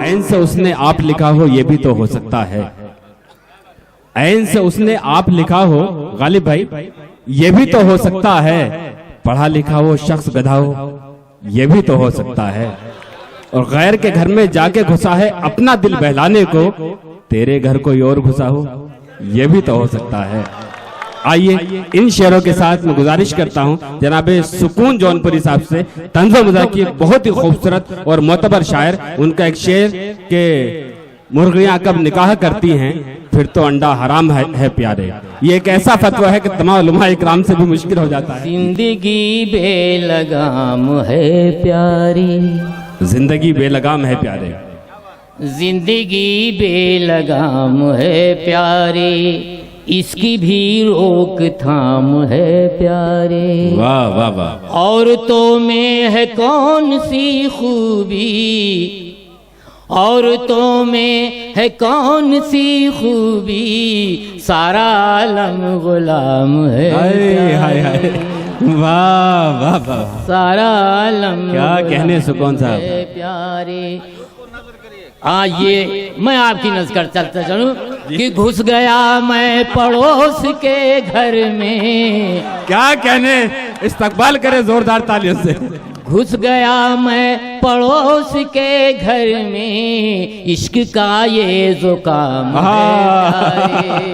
ऐन से उसने आप लिखा हो ये भी तो हो सकता है। ऐन से उसने आप लिखा हो गालिब भाई ये भी तो हो सकता है। पढ़ा लिखा वो शख्स गधा हो ये भी तो हो सकता है। और गैर के घर में जाके घुसा है अपना दिल बहलाने को, तेरे घर कोई और घुसा हो ये भी तो हो सकता है। आइए इन शेरों के साथ मैं गुजारिश करता हूं जनाबे सुकून जौनपुरी साहब से तंज़ो मज़ाक की बहुत ही खूबसूरत और मोतबर शायर, उनका एक शेर के मुर्गियां कब निकाह करती हैं फिर तो अंडा हराम है प्यारे। ये एक ऐसा फतवा है कि तमाम उलमा इकराम से भी मुश्किल हो जाता है। जिंदगी बेलगाम है प्यारी, जिंदगी बेलगाम है प्यारे, जिंदगी बेलगाम है प्यारे, इसकी भी रोक थाम है प्यारे। वाह वाह वाह। औरतों में है कौन सी खूबी, औरतों में है कौन सी खूबी, सारा आलम गुलाम है प्यारे। वाह वाह वाह, सारा आलम क्या कहने सुकून साहब प्यारे। ये मैं आपकी नजर चलता चलूं कि घुस गया मैं पड़ोस के घर में, क्या कहने, इस्तकबाल करे जोरदार तालियों से। घुस गया मैं पड़ोस के घर में, इश्क का ये जुकाम है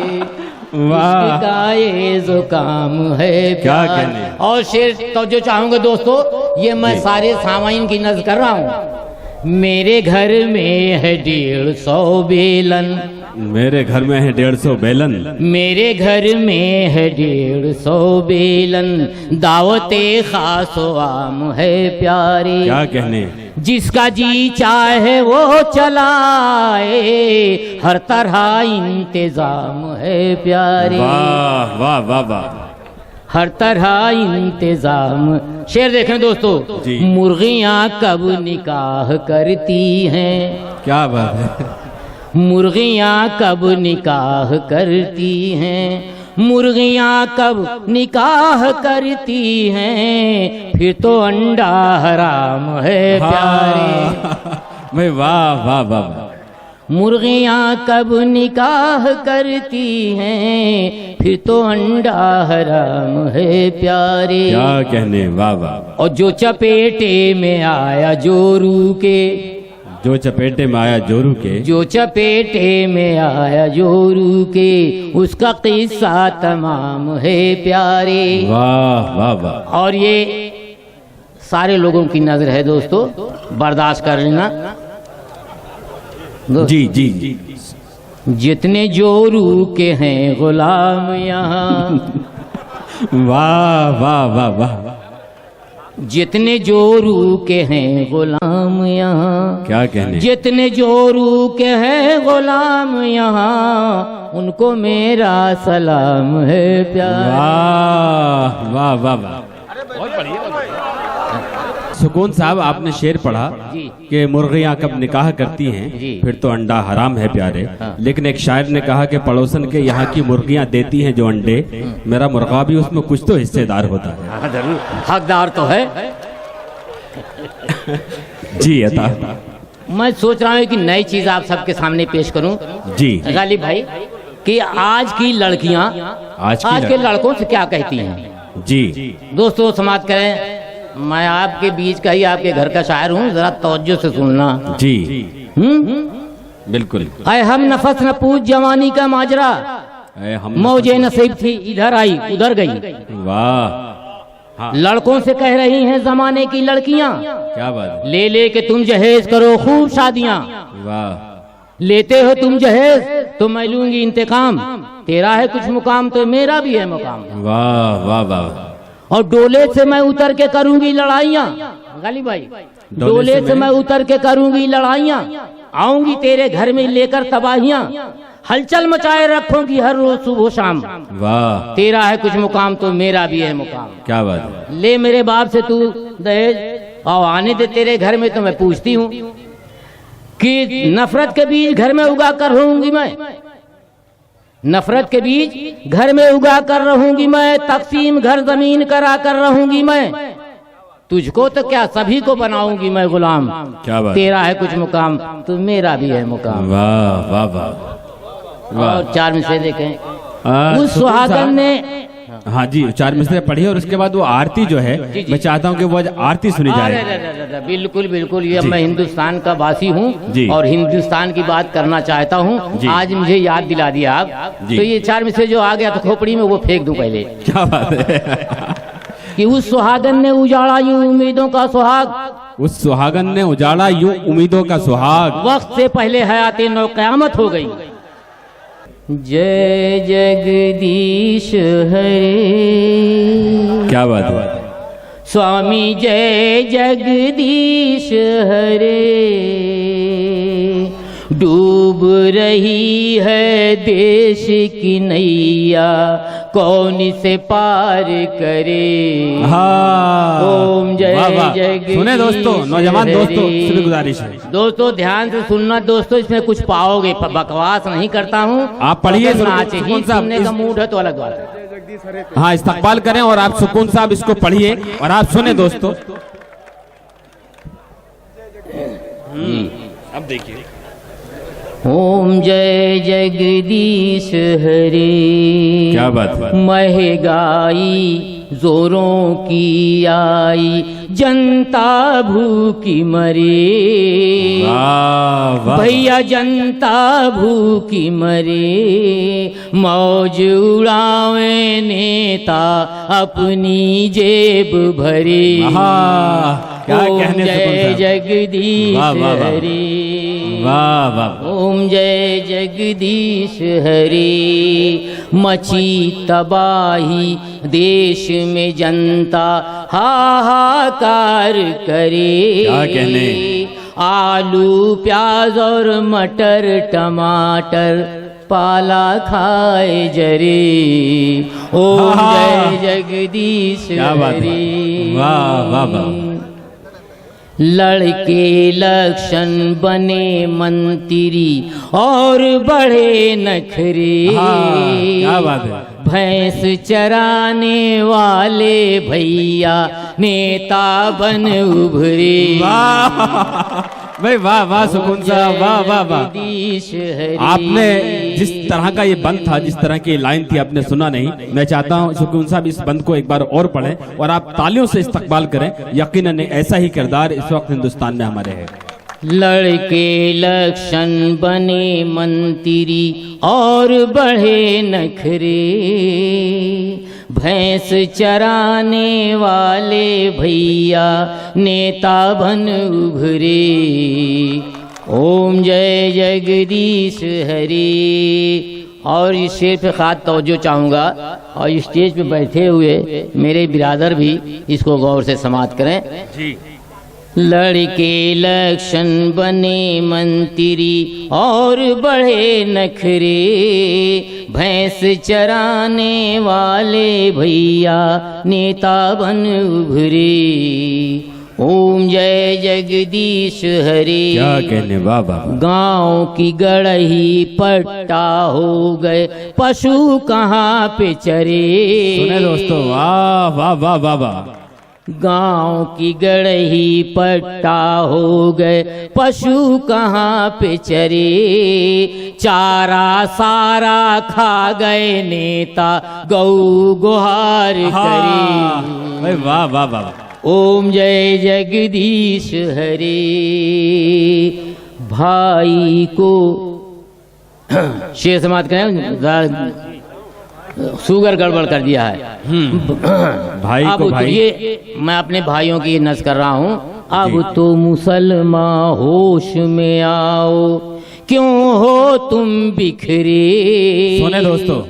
इश्क का ये जुकाम है। क्या कहने। और शेर तो जो चाहूंगा दोस्तों, ये मैं सारे सामाइन की नजर कर रहा हूँ। मेरे घर में है 150 बेलन, मेरे घर में है 150 बेलन, मेरे घर में है 150 बेलन, दावते खासो आम है प्यारे। क्या कहने। जिसका जी चाहे वो चलाए, हर तरह इंतजाम है प्यारे। वाह वाह वाह वाह, हर तरह इंतजाम। शेर देखें दोस्तों, मुर्गियां कब निकाह करती हैं, क्या बात है। मुर्गियां कब निकाह करती हैं, मुर्गियां कब निकाह करती हैं, फिर तो अंडा हराम है प्यारे। मैं वाह वाह वाह। मुर्गियां कब निकाह करती हैं, फिर तो अंडा हराम है प्यारे। क्या कहने। वाह वाह। और जो चपेटे में आया जोरू के, जो चपेटे में आया जोरू के, जो चपेटे में आया जोरू के, उसका किस्सा तमाम है प्यारे। वाह वाह वाह। और ये सारे लोगों की नजर है दोस्तों, बर्दाश्त कर लेना। जी जी जी। जितने जोरू के हैं गुलाम यहाँ, वाह वाह वाह वाह। जितने जोरू के हैं गुलाम यहाँ, क्या कहने। जितने जोरू के हैं गुलाम यहाँ, उनको मेरा सलाम है प्यार। वाह वाह वाह वाह। बहुत बढ़िया। सुकून साहब आपने शेर पढ़ा कि मुर्गियां कब निकाह करती हैं फिर तो अंडा हराम है प्यारे। हाँ। लेकिन एक शायर ने कहा कि पड़ोसन के यहाँ की मुर्गियां देती हैं जो अंडे, मेरा मुर्गा भी उसमें कुछ तो हिस्सेदार होता है। हाँ, जरूर हकदार तो है। जी अता। मैं सोच रहा हूँ कि नई चीज आप सबके सामने पेश करूँ जी गालिब भाई, कि आज की लड़कियां आज के लड़कों से क्या कहती हैं। जी दोस्तों समाप्त करें, मैं आपके बीच का ही आपके घर का शायर हूँ, जरा तवज्जो से सुनना। जी बिल्कुल। आए हम नफस न पूछ जवानी का माजरा, मौजे नसीब थी इधर आई उधर गई। वाह। हाँ। लड़कों से कह रही हैं जमाने की लड़कियां, क्या बात। ले ले के तुम जहेज करो खूब शादियां। वाह। लेते हो तुम जहेज तो मैं लूंगी इंतकाम, तेरा है कुछ मुकाम तो मेरा भी है मुकाम। वाह वाह वाह। और डोले से मैं उतर के करूंगी लड़ाइयाँ, गालिब भाई डोले से मैं उतर के करूंगी लड़ाइयाँ, आऊंगी तेरे घर में लेकर तबाहियाँ, हलचल मचाए रखूंगी हर रोज सुबह शाम। वाह। तेरा है कुछ मुकाम तो मेरा भी है मुकाम। क्या बात है। ले मेरे बाप से तू दहेज और आने दे तेरे घर में, तो मैं पूछती हूँ कि नफरत के बीज घर में उगा कर रहूंगी मैं, नफरत के बीज घर में उगा कर रहूंगी मैं, तकसीम घर जमीन करा कर रहूंगी मैं, तुझको तो क्या सभी को बनाऊंगी मैं गुलाम। क्या बात। तेरा है कुछ मुकाम तो मेरा भी है मुकाम। वाह वाह वाह। और 4 मिसरे देखें। उस सुकून सुहागन साहब। ने हाँ जी, 4 मिसरे पढ़िए और उसके बाद वो आरती जो है जी, जी। मैं चाहता हूँ कि वो आज आरती सुनी जाए। बिल्कुल बिल्कुल, ये जी। मैं हिंदुस्तान का वासी जी। हूँ और हिंदुस्तान की बात करना चाहता हूँ। जी। आज मुझे याद दिला दिया आप। जी। तो ये 4 मिसरे जो आ गया तो खोपड़ी में वो फेंक दूं पहले क्या बात है। कि उस सुहागन ने उजाड़ा यूं उम्मीदों का सुहाग, उस सुहागन ने उजाड़ा यूं उम्मीदों का सुहाग, वक्त से पहले हयाते नौ क़यामत हो गई। जय जगदीश हरे, क्या बात है। स्वामी जय जगदीश हरे। डूब रही है देश की नैया, कौन से पार करे। हाँ। ओम जय वाह, वाह। जगदीश सुने दोस्तों, नौजवान दोस्तों, हरे। सुनी गुजारिश है। दोस्तों ध्यान से सुनना दोस्तों, इसमें कुछ पाओगे, बकवास नहीं करता हूँ। आप पढ़िए, अगर सुकून नाच ही साहब, सुनने का मूड है तो अलग बात है। हाँ, इस्तकबाल करें और आप सुकून साहब इसको पढ़िए और आप सुने दोस्तों। अब देखिए। ओम जय जगदीश हरे। क्या बात है। महंगाई जोरों की आई, जनता भूखी मरे। वाह वाह। भैया जनता भूखी मरे, मौज उड़ावे नेता अपनी जेब भरे। क्या ओम कहने जय सुकून साहब। जगदीश वाह, वाह, वाह। हरे। वाह वाह। ओम जय जगदीश हरे। मची तबाही देश में, जनता हाहाकार करे। क्या कहने। आलू प्याज और मटर टमाटर पाला खाए जरे। ओम जय जगदीश क्या बात है। हरे। वाह वाह वाह। लड़के लक्षण बने मंत्री और बढ़े नखरे। क्या बात है। भैंस चराने वाले भैया नेता बन उभरे। वाह भाई, वाह वाह सुकून साहब, वाह वाह वाह। जगदीश हरे। आपने जिस तरह का ये बंद था, जिस तरह की लाइन थी, आपने सुना नहीं। मैं चाहता हूँ सुकून साहब इस बंद को एक बार और पढ़ें और आप तालियों से इस्तकबाल करें। यकीनन ऐसा ही किरदार इस वक्त हिंदुस्तान में हमारे है। लड़के लक्षण बने मंत्री और बढ़े नखरे, भैंस चराने वाले भैया नेता बन उभरे। ओम जय जगदीश हरे। और इस शेर पे खास तवज्जो चाहूँगा और स्टेज पे बैठे हुए मेरे बिरादर भी इसको गौर से समाअत करें जी। लड़के लक्षण बने मंत्री और बढ़े नखरे, भैंस चराने वाले भैया नेता बन उभरे। ओम जय जगदीश हरे। क्या कहने, वाह वाह। गाँव की गढ़ही पट्टा हो गए, पशु कहाँ पे चरे। सुने दोस्तों, वाह वाह वाह वाह वाह। गाँव की गढ़ही पट्टा हो गए, पशु कहाँ पे चरे। चारा सारा खा गए नेता, गौ गुहार करे। वाह वाह वाह। ओम जय जगदीश हरे। भाई को शेर समाप्त करें, शुगर गड़बड़ कर दिया है। भाई अब को भाई। ये मैं अपने भाइयों की नस कर रहा हूँ। अब तो मुसलमान होश में आओ, क्यों हो तुम बिखरे। सुने दोस्तों,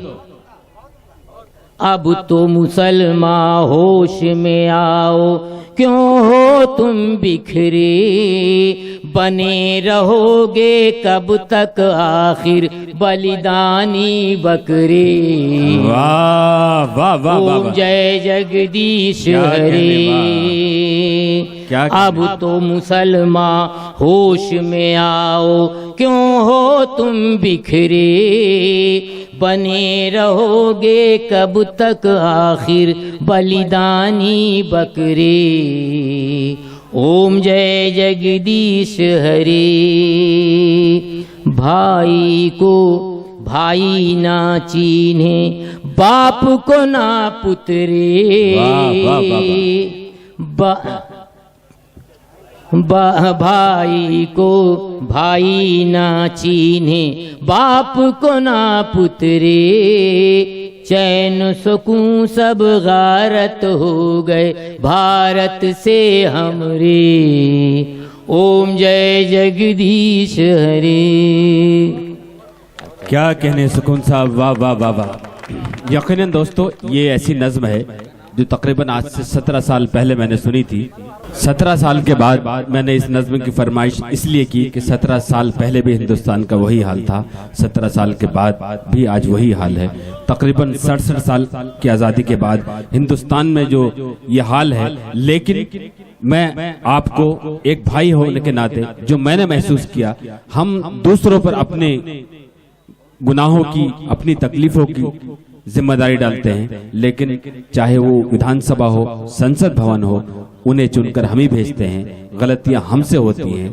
अब तो मुसलमान होश में आओ, क्यों हो तुम बिखरे। बने रहोगे कब तक आखिर बलिदानी बकरे। वाह वाह वाह वाह। ओम जय जगदीश क्या कहने, हरे। क्या अब तो मुसलमान होश में आओ, क्यों हो तुम बिखरे, बने रहोगे कब तक आखिर बलिदानी बकरे। ओम जय जगदीश हरे। भाई को भाई ना चीन्हे, बाप को ना पुतरे। भाई को भाई ना चीन्हे, बाप को ना पुतरे। चैन सुकून सब गारत हो गए भारत से हमरे। ओम जय जगदीश हरे। क्या कहने सुकून साहब, वाह वाह वाह वाह। यकीनन दोस्तों ये ऐसी नज्म है जो तकरीबन आज से 17 साल पहले मैंने सुनी थी। 17 साल के बाद मैंने इस नज्म की फरमाइश इसलिए की कि 17 साल पहले भी हिंदुस्तान का वही हाल था, 17 साल के बाद भी आज वही हाल है। तकरीबन 67 साल की आज़ादी के बाद हिंदुस्तान में जो ये हाल है, लेकिन मैं आपको एक भाई होने के नाते जो मैंने महसूस किया, हम दूसरों पर अपने गुनाहों की, अपनी तकलीफों की जिम्मेदारी डालते हैं, लेकिन चाहे वो विधानसभा हो, संसद भवन हो, उन्हें चुनकर हम ही भेजते हैं। गलतियां हमसे होती हैं,